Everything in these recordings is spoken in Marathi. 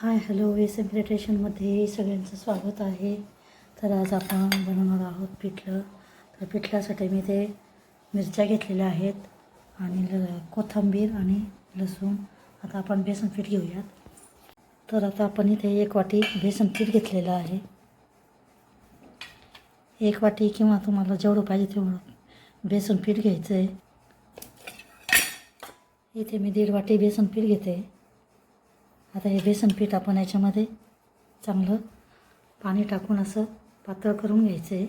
हाय हॅलो एस एम मध्ये सगळ्यांचं स्वागत आहे. तर आज आपण बनवणार आहोत पिठलं. तर पिठल्यासाठी मी ते मिरच्या घेतलेल्या आहेत आणि कोथिंबीर आणि लसूण. आता आपण बेसन पीठ घेऊयात. तर आता आपण इथे 1 वाटी बेसन पीठ घेतलेलं आहे. 1 वाटी किंवा तुम्हाला जेवढं पाहिजे तेवढं बेसन पीठ घ्यायचं आहे. इथे मी 1.5 वाटी बेसन पीठ घेते. आता हे बेसन पीठ आपण याच्यामध्ये चांगलं पाणी टाकून असं पातळ करून घ्यायचं आहे.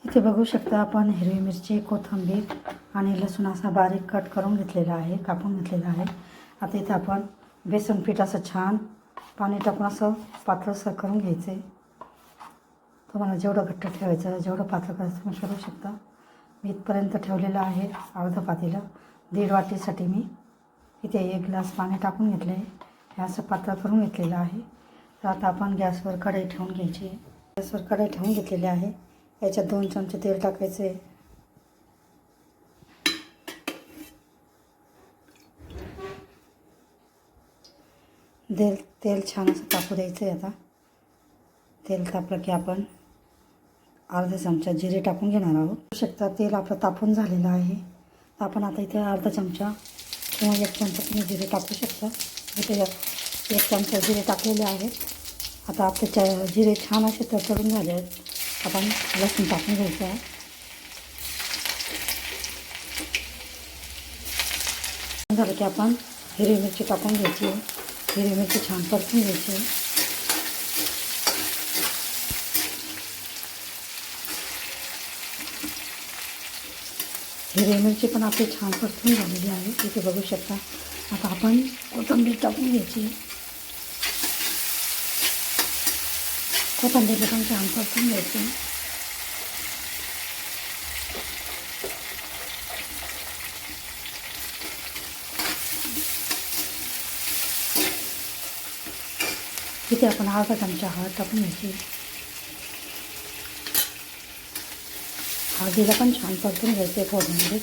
इथे बघू शकता आपण हिरवी मिरची, कोथिंबीर आणि लसूण असा बारीक कट करून घेतलेला आहे, कापून घेतलेला आहे. आता इथे आपण बेसन पीठ असं छान पाणी टाकून असं पातळसर करून घ्यायचं आहे. तुम्हाला जेवढं घट्ट ठेवायचं, जेवढं पातळ करायचं तुम्ही करू शकता. मी इथपर्यंत ठेवलेलं आहे अर्धा पातेलं. 1.5 वाटीसाठी मी इथे 1 ग्लास पाणी टाकून घेतलं आहे. हे असं पातळ करून घेतलेलं आहे. तर आता आपण गॅसवर कढई ठेवून घ्यायची आहे. गॅसवर कढई ठेवून घेतलेली आहे. याच्यात 2 चमचे तेल टाकायचे आहे. तेल छान असं तापू द्यायचं आहे. आता तेल तापलं की आपण अर्धा चमचा जिरे टाकून घेणार आहोत. बघू शकता तेल आपलं तापून झालेलं आहे. तर आपण आता इथे अर्धा चमचा किंवा 1 चमचा तुम्ही जिरे टाकू शकता. इथे 1 चमचा जिरे टाकलेले आहेत. आता आपले जिरे छान असे तडतडून झाले आहेत. आपण लसूण टाकून घ्यायचं आहे. झालं की आपण हिरवी मिरची टाकून घ्यायची आहे. हिरवी मिरची छान परतून घ्यायची आहे. हिरवी मिरची पण आपली छान परतून झालेली आहे. इथे बघू शकता. आता आपण कोथिंबीर टाकून घ्यायची. कोथिंबीर पण छान परतून घ्यायची. इथे आपण अर्धा चमचा हळद टाकून घ्यायची. हळदीला पण छान परतून घ्यायचे. फोडणीमध्ये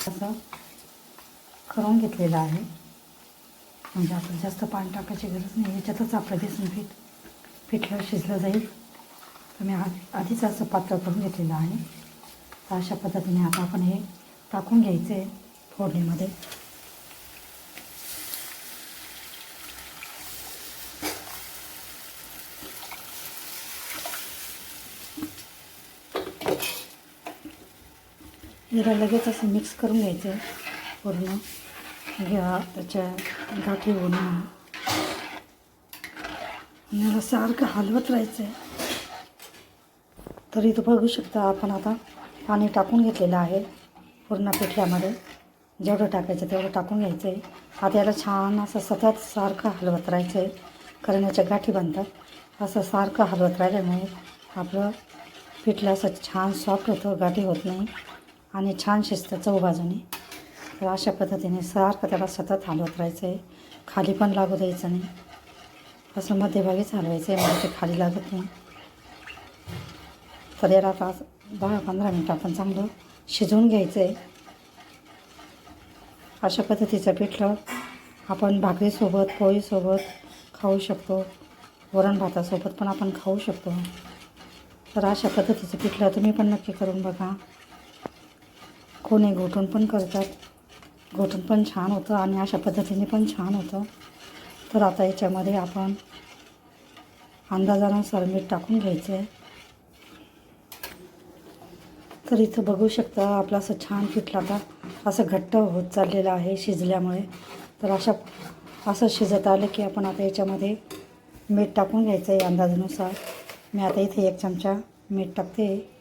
असं करून घेतलेलं आहे. म्हणजे आपण जास्त पाणी टाकायची गरज नाही. याच्यातच आपलं बेसन पिठलं शिजलं जाईल. तर मी आधीच असं पातळ करून घेतलेलं आहे. तर अशा पद्धतीने आता आपण हे टाकून घ्यायचं आहे फोडणीमध्ये. जरा लगेच असं मिक्स करून घ्यायचं आहे पूर्ण. घ्या त्याच्या गाठी होऊन याला सारखं हलवत राहायचं आहे. तर इथं बघू शकता आपण आता पाणी टाकून घेतलेलं आहे पूर्ण पिठल्यामध्ये. जेवढं टाकायचं तेवढं टाकून घ्यायचं आहे. आता याला छान असं सतत सारखं हलवत राहायचं आहे, कारण याच्या गाठी बनतात. असं सारखं हलवत राहिल्यामुळे आपलं पिठलं असं छान सॉफ्ट होतं, गाठी होत नाही आणि छान शिजतं चव बाजूने. तर अशा पद्धतीने सारखं त्याला सतत हलवत राहायचं आहे. खाली पण लागू द्यायचं नाही. असं मध्यभागीच हलवायचं आहे, म्हणजे ते खाली लागत नाही. तर याला आता 10-15 मिनटं आपण चांगलं शिजवून घ्यायचं आहे. अशा पद्धतीचं पिठलं आपण भाकरीसोबत, पोळीसोबत खाऊ शकतो. वरण भातासोबत पण आपण खाऊ शकतो. तर अशा पद्धतीचं पिठलं तुम्ही पण नक्की करून बघा. कोणी घोटून पण करतात, घोटून पण छान होतं आणि अशा पद्धतीने पण छान होतं. तर आता याच्यामध्ये आपण अंदाजानुसार मीठ टाकून घ्यायचं आहे. तर इथं बघू शकता आपलं असं छान पिठलं आता असं घट्ट होत चाललेलं आहे शिजल्यामुळे. तर असं शिजत आलं की आपण आता याच्यामध्ये मीठ टाकून घ्यायचं आहे अंदाजानुसार. मी आता इथे 1 चमचा मीठ टाकते.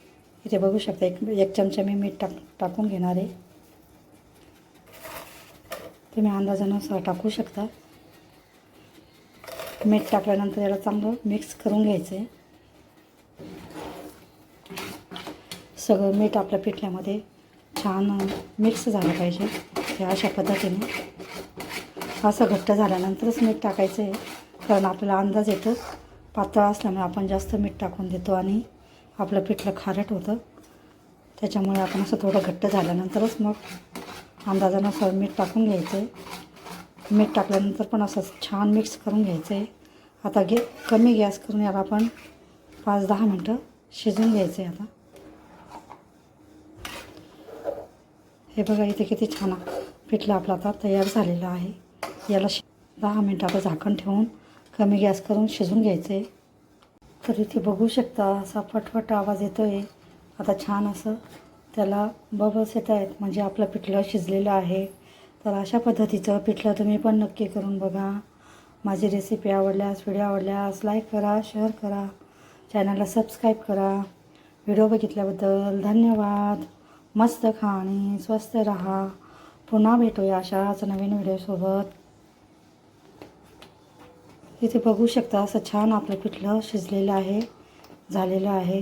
इथे बघू शकता 1 चमचा मी मीठ टाकून घेणार आहे. तुम्ही अंदाजानुसार टाकू शकता. मीठ टाकल्यानंतर याला चांगलं मिक्स करून घ्यायचं आहे. सगळं मीठ आपल्या पिठल्यामध्ये छान मिक्स झालं पाहिजे. हे अशा पद्धतीने असं घट्ट झाल्यानंतरच मीठ टाकायचं आहे, कारण आपल्याला अंदाज येतो. पातळ असल्यामुळे आपण जास्त मीठ टाकून देतो आणि आपलं पिठलं खारट होतं. त्याच्यामुळे आपण असं थोडं घट्ट झाल्यानंतरच मग अंदाजानुसार मीठ टाकून घ्यायचं आहे. मीठ टाकल्यानंतर पण असं छान मिक्स करून घ्यायचं आहे. आता कमी गॅस करून याला आपण 5-10 मिनटं शिजवून घ्यायचं आहे. आता हे बघा इथे किती छान पिठलं आपलं आता तयार झालेलं आहे. याला 10 मिनटं आता झाकण ठेवून कमी गॅस करून शिजवून घ्यायचं आहे. तर इथे बघू शकता असा फटफट आवाज येतो आहे. आता छान असं त्याला बबल्स येत आहेत, म्हणजे आपलं पिठलं शिजलेलं आहे. तर अशा पद्धतीचं पिठलं तुम्ही पण नक्की करून बघा. माझी रेसिपी आवडल्यास, व्हिडिओ आवडल्यास लाईक करा, शेअर करा, चॅनलला सबस्क्राईब करा. व्हिडिओ बघितल्याबद्दल धन्यवाद. मस्त खा आणि स्वस्त राहा. पुन्हा भेटूया अशाच नवीन व्हिडिओसोबत. इथे बघू शकता असं छान आपलं पिठलं शिजलेलं आहे, झालेलं आहे.